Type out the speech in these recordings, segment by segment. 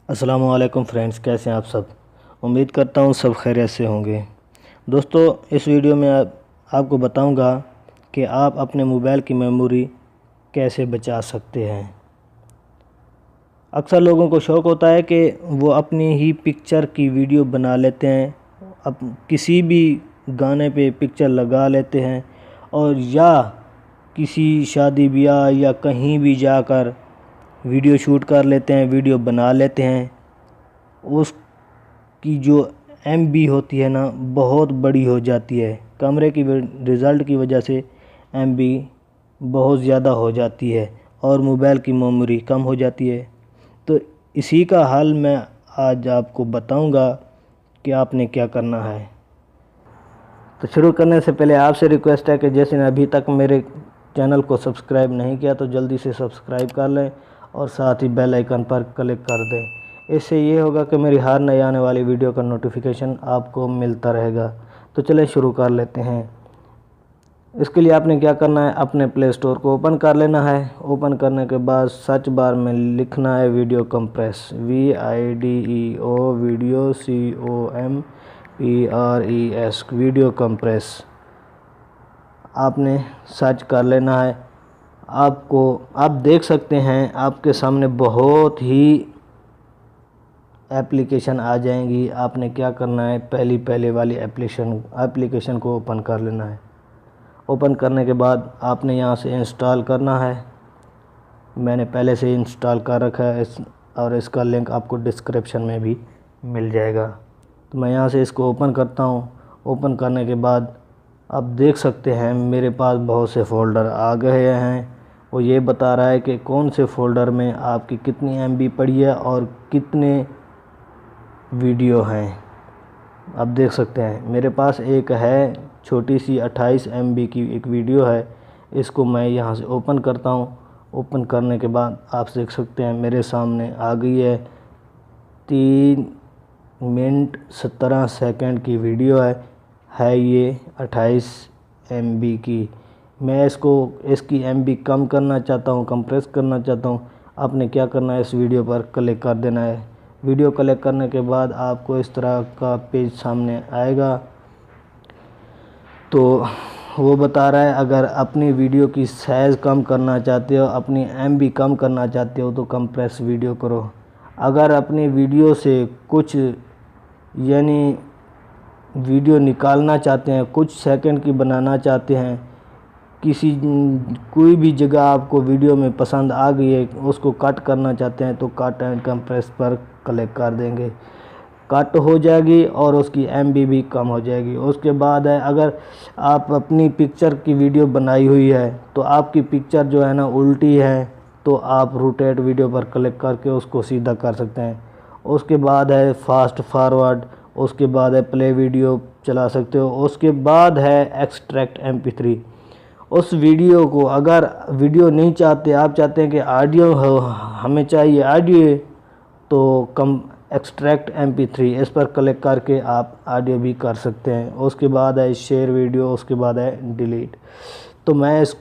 السلام علیکم فرینڈز، کیسے ہیں آپ سب؟ امید کرتا ہوں سب خیریت سے ہوں گے۔ دوستو، اس ویڈیو میں آپ کو بتاؤں گا کہ آپ اپنے موبائل کی میموری کیسے بچا سکتے ہیں۔ اکثر لوگوں کو شوق ہوتا ہے کہ وہ اپنی ہی پکچر کی ویڈیو بنا لیتے ہیں، کسی بھی گانے پہ پکچر لگا لیتے ہیں اور یا کسی شادی بیاہ یا کہیں بھی جا کر ویڈیو شوٹ کر لیتے ہیں، ویڈیو بنا لیتے ہیں۔ اس کی جو ایم بی ہوتی ہے نا، بہت بڑی ہو جاتی ہے۔ کیمرے کی رزلٹ کی وجہ سے ایم بی بہت زیادہ ہو جاتی ہے اور موبائل کی میموری کم ہو جاتی ہے۔ تو اسی کا حل میں آج آپ کو بتاؤں گا کہ آپ نے کیا کرنا ہے۔ تو شروع کرنے سے پہلے آپ سے ریکویسٹ ہے کہ جیسے نے ابھی تک میرے چینل کو سبسکرائب نہیں کیا تو جلدی سے سبسکرائب کر لیں اور ساتھ ہی بیل آئیکن پر کلک کر دیں۔ اس سے یہ ہوگا کہ میری ہر نئی آنے والی ویڈیو کا نوٹیفیکیشن آپ کو ملتا رہے گا۔ تو چلیں شروع کر لیتے ہیں۔ اس کے لیے آپ نے کیا کرنا ہے، اپنے پلے اسٹور کو اوپن کر لینا ہے۔ اوپن کرنے کے بعد سرچ بار میں لکھنا ہے video compress, VIDEO، video COMPRES، video compress آپ نے سرچ کر لینا ہے۔ آپ دیکھ سکتے ہیں آپ کے سامنے بہت ہی ایپلیکیشن آ جائیں گی۔ آپ نے کیا کرنا ہے، پہلے والی ایپلیکیشن کو اوپن کر لینا ہے۔ اوپن کرنے کے بعد آپ نے یہاں سے انسٹال کرنا ہے۔ میں نے پہلے سے انسٹال کر رکھا ہے اور اس کا لنک آپ کو ڈسکرپشن میں بھی مل جائے گا۔ تو میں یہاں سے اس کو اوپن کرتا ہوں۔ اوپن کرنے کے بعد آپ دیکھ سکتے ہیں میرے پاس بہت سے فولڈر آ گئے ہیں۔ وہ یہ بتا رہا ہے کہ کون سے فولڈر میں آپ کی کتنی ایم بی پڑی ہے اور کتنے ویڈیو ہیں۔ آپ دیکھ سکتے ہیں میرے پاس ایک ہے چھوٹی سی 28 ایم بی کی ایک ویڈیو ہے۔ اس کو میں یہاں سے اوپن کرتا ہوں۔ اوپن کرنے کے بعد آپ دیکھ سکتے ہیں میرے سامنے آ گئی ہے 3 منٹ 17 سیکنڈ کی ویڈیو ہے یہ 28 ایم بی کی۔ میں اس کی ایم بی کم کرنا چاہتا ہوں، کمپریس کرنا چاہتا ہوں۔ آپ نے کیا کرنا ہے، اس ویڈیو پر کلک کر دینا ہے۔ ویڈیو کلک کرنے کے بعد آپ کو اس طرح کا پیج سامنے آئے گا۔ تو وہ بتا رہا ہے اگر اپنی ویڈیو کی سائز کم کرنا چاہتے ہو، اپنی ایم بی کم کرنا چاہتے ہو تو کمپریس ویڈیو کرو۔ اگر اپنی ویڈیو سے کچھ ویڈیو نکالنا چاہتے ہیں، کچھ سیکنڈ کی بنانا چاہتے ہیں، کوئی بھی جگہ آپ کو ویڈیو میں پسند آ گئی ہے، اس کو کٹ کرنا چاہتے ہیں تو کٹ اینڈ کمپریس پر کلک کر دیں گے۔ کٹ ہو جائے گی اور اس کی ایم بی بھی کم ہو جائے گی۔ اس کے بعد ہے اگر آپ اپنی پکچر کی ویڈیو بنائی ہوئی ہے تو آپ کی پکچر جو ہے نا الٹی ہے تو آپ روٹیٹ ویڈیو پر کلک کر کے اس کو سیدھا کر سکتے ہیں۔ اس کے بعد ہے فاسٹ فارورڈ، اس کے بعد ہے پلے ویڈیو چلا سکتے ہو، اس کے بعد ہے ایکسٹریکٹ MP3۔ اس ویڈیو کو اگر ویڈیو نہیں چاہتے، آپ چاہتے ہیں کہ آڈیو ہمیں چاہیے آڈیو، تو ایکسٹریکٹ MP3 اس پر کلک کر کے آپ آڈیو بھی کر سکتے ہیں۔ اس کے بعد ہے شیئر ویڈیو، اس کے بعد ہے ڈیلیٹ۔ تو میں اس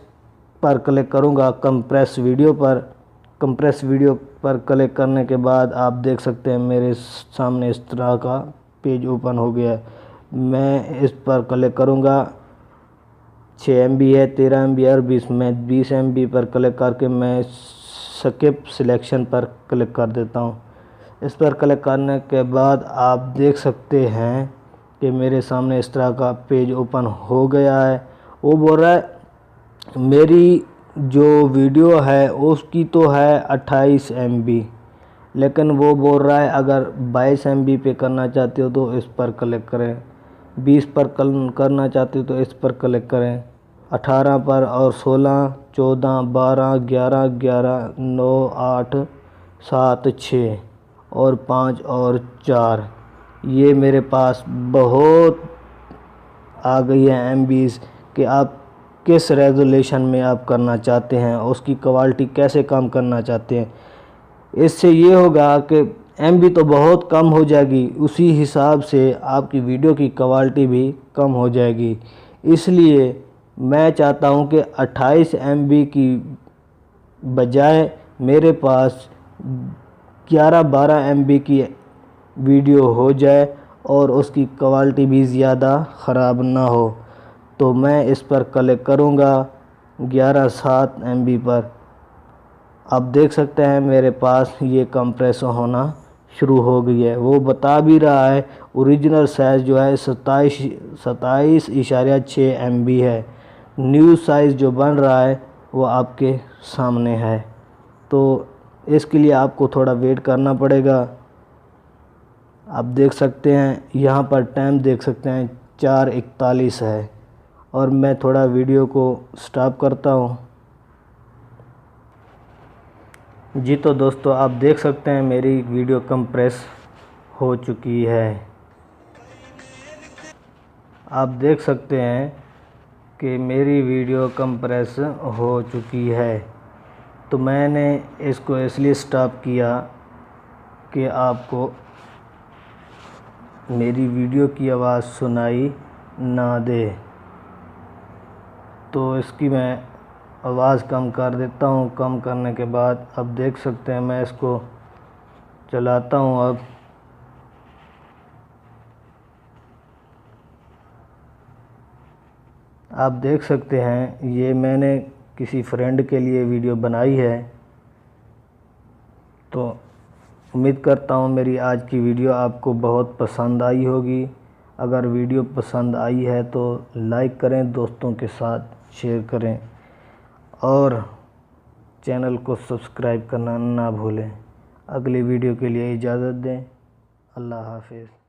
پر کلک کروں گا کمپریس ویڈیو پر۔ کمپریس ویڈیو پر کلک کرنے کے بعد آپ دیکھ سکتے ہیں میرے سامنے اس طرح کا پیج اوپن ہو گیا ہے۔ میں اس پر کلک کروں گا، 6 MB ہے، 13 MB اور 20 MB پر کلک کر کے میں سکپ سلیکشن پر کلک کر دیتا ہوں۔ اس پر کلک کرنے کے بعد آپ دیکھ سکتے ہیں کہ میرے سامنے اس طرح کا پیج اوپن ہو گیا ہے۔ وہ بول رہا ہے میری جو ویڈیو ہے اس کی تو ہے 28 MB، لیکن وہ بول رہا ہے اگر 22 MB پہ کرنا چاہتے ہو تو اس پر کلک کریں، 20 پر کرنا چاہتے ہو تو اس پر کلک کریں، 18 پر اور 16، 14، 12، 11، 11، 9، 8، 7، 6 اور 5 اور 4۔ یہ میرے پاس بہت آ گئی ہے ایم بیز کہ آپ کس ریزولیشن میں آپ کرنا چاہتے ہیں، اس کی کوالٹی کیسے کم کرنا چاہتے ہیں۔ اس سے یہ ہوگا کہ ایم بی تو بہت کم ہو جائے گی، اسی حساب سے آپ کی ویڈیو کی کوالٹی بھی کم ہو جائے گی۔ اس لیے میں چاہتا ہوں کہ 28 MB کی بجائے میرے پاس 11-12 MB کی ویڈیو ہو جائے اور اس کی کوالٹی بھی زیادہ خراب نہ ہو تو میں اس پر کلک کروں گا 11-7 MB پر۔ آپ دیکھ سکتے ہیں میرے پاس یہ کمپریس ہونا شروع ہو گئی ہے۔ وہ بتا بھی رہا ہے اوریجنل سائز جو ہے 27.6 MB ہے، نیو سائز جو بن رہا ہے وہ آپ کے سامنے ہے، تو اس کے لیے آپ کو تھوڑا ویٹ کرنا پڑے گا۔ آپ دیکھ سکتے ہیں یہاں پر ٹائم دیکھ سکتے ہیں 4:41 ہے، اور میں تھوڑا ویڈیو کو سٹاپ کرتا ہوں۔ جی تو دوستو آپ دیکھ سکتے ہیں میری ویڈیو کمپریس ہو چکی ہے۔ آپ دیکھ سکتے ہیں کہ میری ویڈیو کمپریس ہو چکی ہے، تو میں نے اس کو اس لیے سٹاپ کیا کہ آپ کو میری ویڈیو کی آواز سنائی نہ دے، تو اس کی میں آواز کم کر دیتا ہوں۔ کم کرنے کے بعد اب دیکھ سکتے ہیں میں اس کو چلاتا ہوں۔ اب آپ دیکھ سکتے ہیں یہ میں نے کسی فرینڈ کے لیے ویڈیو بنائی ہے، تو امید کرتا ہوں میری آج کی ویڈیو آپ کو بہت پسند آئی ہوگی۔ اگر ویڈیو پسند آئی ہے تو لائک کریں، دوستوں کے ساتھ شیئر کریں، اور چینل کو سبسکرائب کرنا نہ بھولیں۔ اگلی ویڈیو کے لیے اجازت دیں۔ اللہ حافظ۔